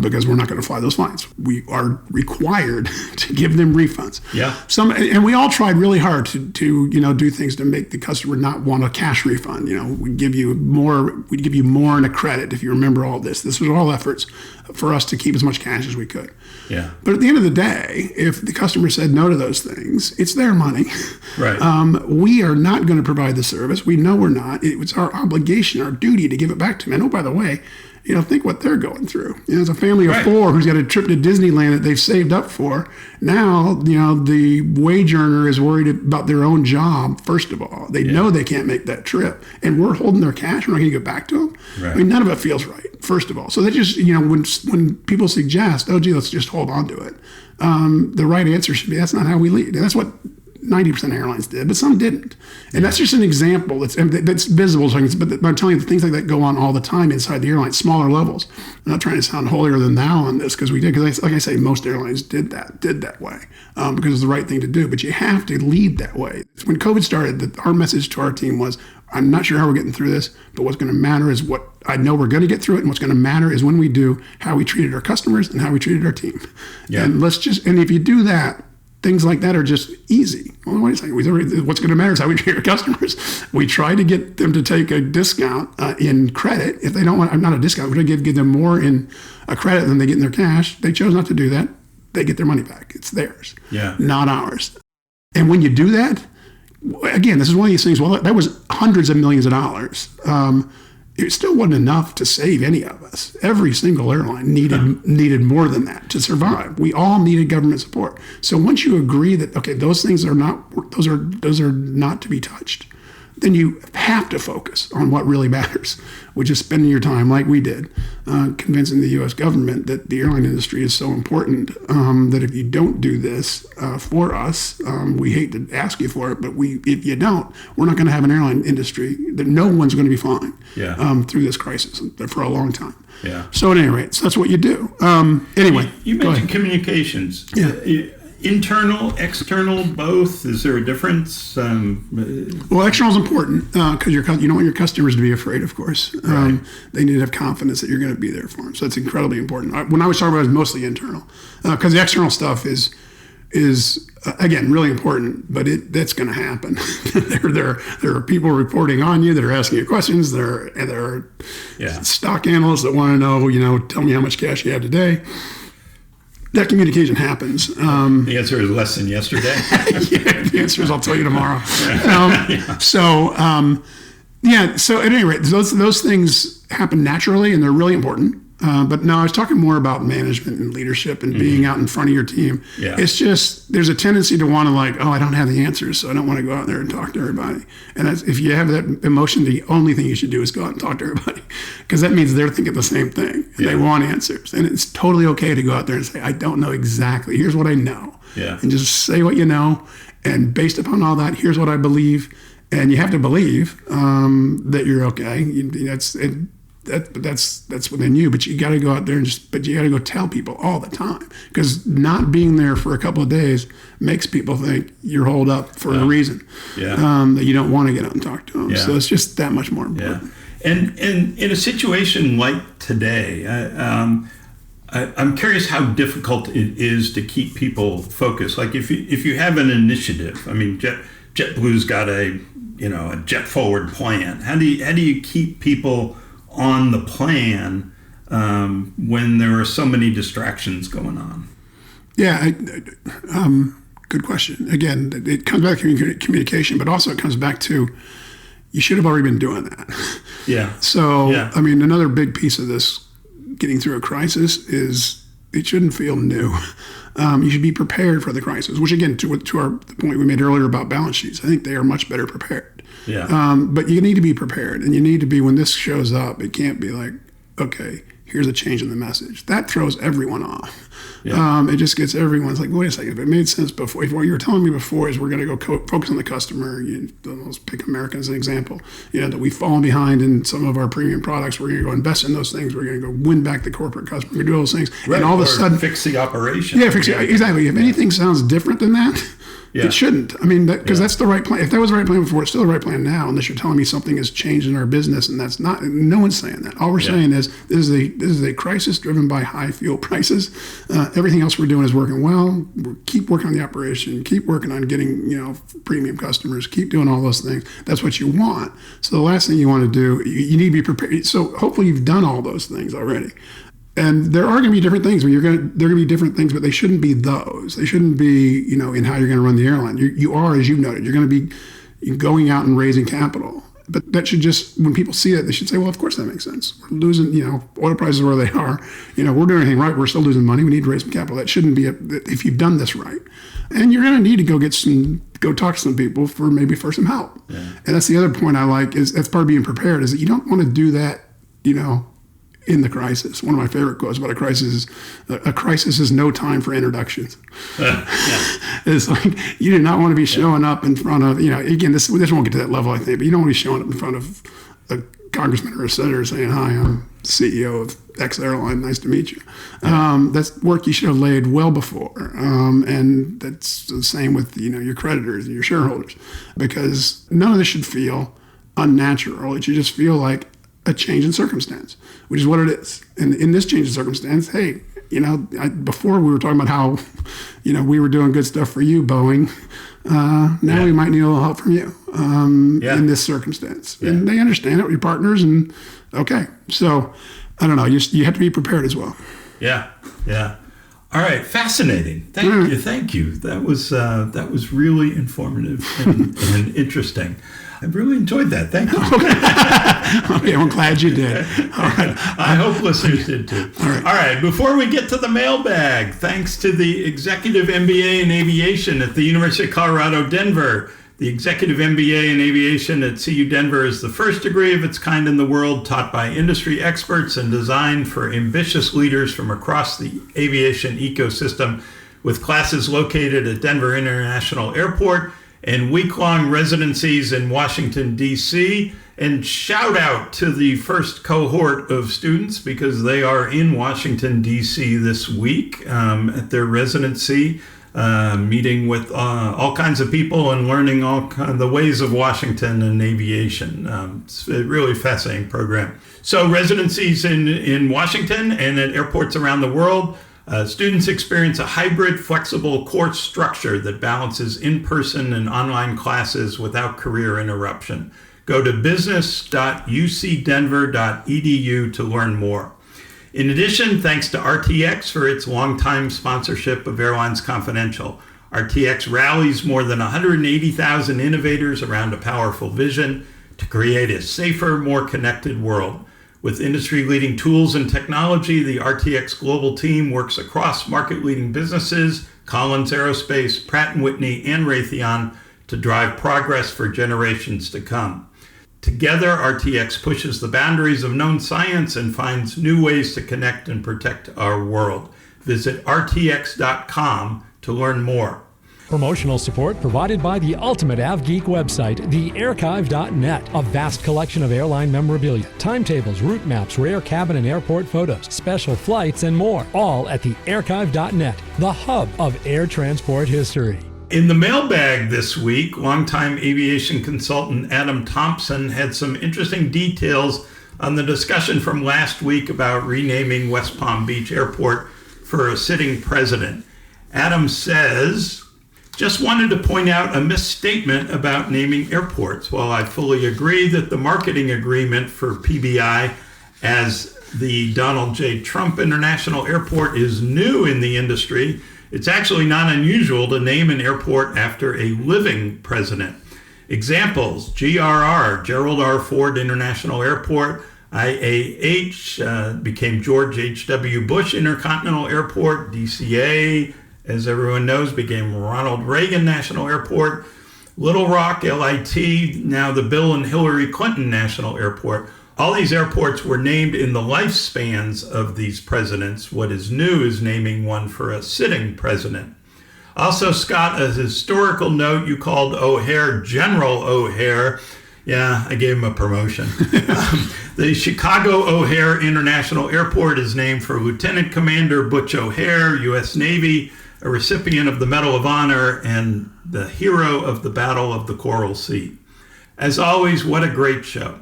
because we're not going to fly those flights. We are required to give them refunds. Yeah. And we all tried really hard to do things to make the customer not want a cash refund. We'd give you more in a credit if you remember all this. This was all efforts for us to keep as much cash as we could. Yeah. But at the end of the day, if the customer said no to those things, it's their money. Right. We are not going to provide the service. We know we're not. It's our obligation, our duty to give it back to them. And oh, by the way, think what they're going through. It's a family of
Right.
4 who's got a trip to Disneyland that they've saved up for. Now, the wage earner is worried about their own job, first of all. They know they can't make that trip. And we're holding their cash. We're not going to get back to them.
Right.
I mean, none of it feels right, first of all. So they just, when people suggest, oh, gee, let's just hold on to it, the right answer should be, that's not how we lead. And that's what 90% of airlines did, but some didn't. And that's just an example that's visible. But I'm telling you, things like that go on all the time inside the airline, smaller levels. I'm not trying to sound holier than thou on this because we did. Because like I say, most airlines did that way because it's the right thing to do. But you have to lead that way. When COVID started, our message to our team was, I'm not sure how we're getting through this, but what's going to matter is what I know we're going to get through it. And what's going to matter is when we do, how we treated our customers and how we treated our team.
Yeah.
And if you do that, things like that are just easy. Well, wait a second. What's going to matter is how we treat our customers. We try to get them to take a discount in credit. If they don't want, not a discount, we're going to give them more in a credit than they get in their cash. They chose not to do that. They get their money back. It's theirs, not ours. And when you do that, again, this is one of these things, well, that was hundreds of millions of dollars. It still wasn't enough to save any of us. Every single airline needed more than that to survive. We all needed government support. So once you agree that, okay, those things are not, those are not to be touched, then you have to focus on what really matters, which is spending your time like we did, convincing the U.S. government that the airline industry is so important that if you don't do this for us, we hate to ask you for it, but if you don't, we're not going to have an airline industry that no one's going to be flying through this crisis for a long time.
Yeah.
So at any rate, so that's what you do. Anyway,
you mentioned communications.
Yeah.
Internal, external, both? Is there a difference?
Well, external is important because you don't want your customers to be afraid, of course.
Right.
They need to have confidence that you're going to be there for them. So that's incredibly important. When I was talking about it, it was mostly internal because the external stuff is again, really important, but that's going to happen. there are people reporting on you that are asking you questions. There are stock analysts that want to know, tell me how much cash you have today. That communication happens.
The answer is less than yesterday.
The answer is I'll tell you tomorrow. So at any rate, those things happen naturally and they're really important. But no, I was talking more about management and leadership and being out in front of your team. Yeah. It's just, there's a tendency to want to I don't have the answers, so I don't want to go out there and talk to everybody. And if you have that emotion, the only thing you should do is go out and talk to everybody because that means they're thinking the same thing. And they want answers. And it's totally okay to go out there and say, I don't know exactly. Here's what I know. Yeah. And just say what you know. And based upon all that, here's what I believe. And you have to believe that you're okay. That's within you, but you got to go out there but you got to go tell people all the time because not being there for a couple of days makes people think you're holed up for a reason. That you don't want to get out and talk to them. So it's just that much more important.
And in a situation like today, I'm curious how difficult it is to keep people focused. Like if you have an initiative, I mean, JetBlue's got a jet forward plan. How do you keep people on the plan when there are so many distractions going on?
Yeah, good question. Again, it comes back to communication, but also it comes back to you should have already been doing that. Yeah. So, I mean, another big piece of this getting through a crisis is it shouldn't feel new. You should be prepared for the crisis, which again, to the point we made earlier about balance sheets, I think they are much better prepared. Yeah. But you need to be prepared, and you need to be, when this shows up, it can't be like, okay, here's a change in the message. That throws everyone off. Yeah. It just gets everyone's like, wait a second, if it made sense before, if what you were telling me before is we're going to go focus on the customer, let's pick American as an example, that we've fallen behind in some of our premium products, we're going to go invest in those things, we're going to go win back the corporate customer, we're going to do all those things.
Right.
And all of a sudden,
fix the operation.
Yeah, exactly. If anything sounds different than that, it shouldn't. I mean, because that's the right plan. If that was the right plan before, it's still the right plan now, unless you're telling me something has changed in our business, and that's not. No one's saying that. All we're saying is this is a crisis driven by high fuel prices. Everything else we're doing is working well. Keep working on the operation. Keep working on getting premium customers. Keep doing all those things. That's what you want. So the last thing you want to do, you need to be prepared. So hopefully you've done all those things already. And there are going to be different things. There are going to be different things, but they shouldn't be those. They shouldn't be, in how you're going to run the airline. You are, as you've noted, you're going to be going out and raising capital. But that should just, when people see it, they should say, well, of course that makes sense. We're losing, oil prices are where they are. We're doing everything right. We're still losing money. We need to raise some capital. That shouldn't be, if you've done this right. And you're going to need to go talk to some people for some help. Yeah. And that's the other point I like, is that's part of being prepared, is that you don't want to do that, in the crisis. One of my favorite quotes about a crisis is no time for introductions. It's like, you do not want to be showing up in front of, again, this won't get to that level, I think, but you don't want to be showing up in front of a congressman or a senator saying, hi, I'm CEO of X airline, nice to meet you. That's work you should have laid well before. And that's the same with, your creditors and your shareholders, because none of this should feel unnatural. It should just feel like a change in circumstance, which is what it is. And in this change in circumstance, hey, before we were talking about how, we were doing good stuff for you, Boeing. Now we might need a little help from you in this circumstance. Yeah. And they understand it with your partners. And okay, so I don't know. You have to be prepared as well.
Yeah. All right, fascinating. Thank you. That was really informative and interesting. I really enjoyed that. Thank you.
Okay, I'm glad you did. All right.
I hope listeners did too. All right. Before we get to the mailbag, thanks to the Executive MBA in Aviation at the University of Colorado, Denver. The Executive MBA in Aviation at CU Denver is the first degree of its kind in the world, taught by industry experts and designed for ambitious leaders from across the aviation ecosystem, with classes located at Denver International Airport and week-long residencies in Washington, D.C. And shout out to the first cohort of students, because they are in Washington, D.C. this week at their residency, meeting with all kinds of people and learning the ways of Washington and aviation. It's a really fascinating program. So residencies in Washington and at airports around the world. Students experience a hybrid, flexible course structure that balances in-person and online classes without career interruption. Go to business.ucdenver.edu to learn more. In addition, thanks to RTX for its longtime sponsorship of Airlines Confidential. RTX rallies more than 180,000 innovators around a powerful vision to create a safer, more connected world. With industry-leading tools and technology, the RTX global team works across market-leading businesses, Collins Aerospace, Pratt & Whitney, and Raytheon, to drive progress for generations to come. Together, RTX pushes the boundaries of known science and finds new ways to connect and protect our world. Visit rtx.com to learn more.
Promotional support provided by the Ultimate AvGeek website, thearchive.net. A vast collection of airline memorabilia, timetables, route maps, rare cabin and airport photos, special flights, and more. All at thearchive.net, the hub of air transport history.
In the mailbag this week, longtime aviation consultant Adam Thompson had some interesting details on the discussion from last week about renaming West Palm Beach Airport for a sitting president. Adam says, just wanted to point out a misstatement about naming airports. While I fully agree that the marketing agreement for PBI as the Donald J. Trump International Airport is new in the industry, it's actually not unusual to name an airport after a living president. Examples: GRR, Gerald R. Ford International Airport. IAH became George H.W. Bush Intercontinental Airport. DCA, as everyone knows, became Ronald Reagan National Airport. Little Rock, LIT, now the Bill and Hillary Clinton National Airport. All these airports were named in the lifespans of these presidents. What is new is naming one for a sitting president. Also, Scott, a historical note, you called O'Hare General O'Hare. Yeah, I gave him a promotion. The Chicago O'Hare International Airport is named for Lieutenant Commander Butch O'Hare, U.S. Navy, a recipient of the Medal of Honor and the hero of the Battle of the Coral Sea. As always, what a great show.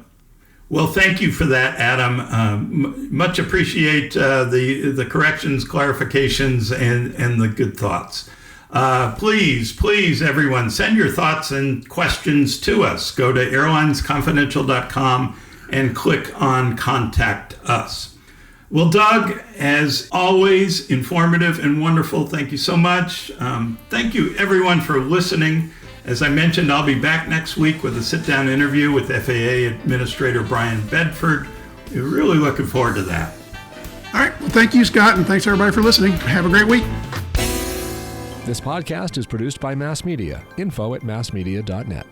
Well, thank you for that, Adam. Much appreciate the corrections, clarifications, and the good thoughts. Please, everyone, send your thoughts and questions to us. Go to airlinesconfidential.com and click on Contact Us. Well, Doug, as always, informative and wonderful. Thank you so much. Thank you, everyone, for listening. As I mentioned, I'll be back next week with a sit-down interview with FAA Administrator Brian Bedford. We're really looking forward to that.
All right. Well, thank you, Scott, and thanks everybody for listening. Have a great week.
This podcast is produced by Mass Media. Info@massmedia.net.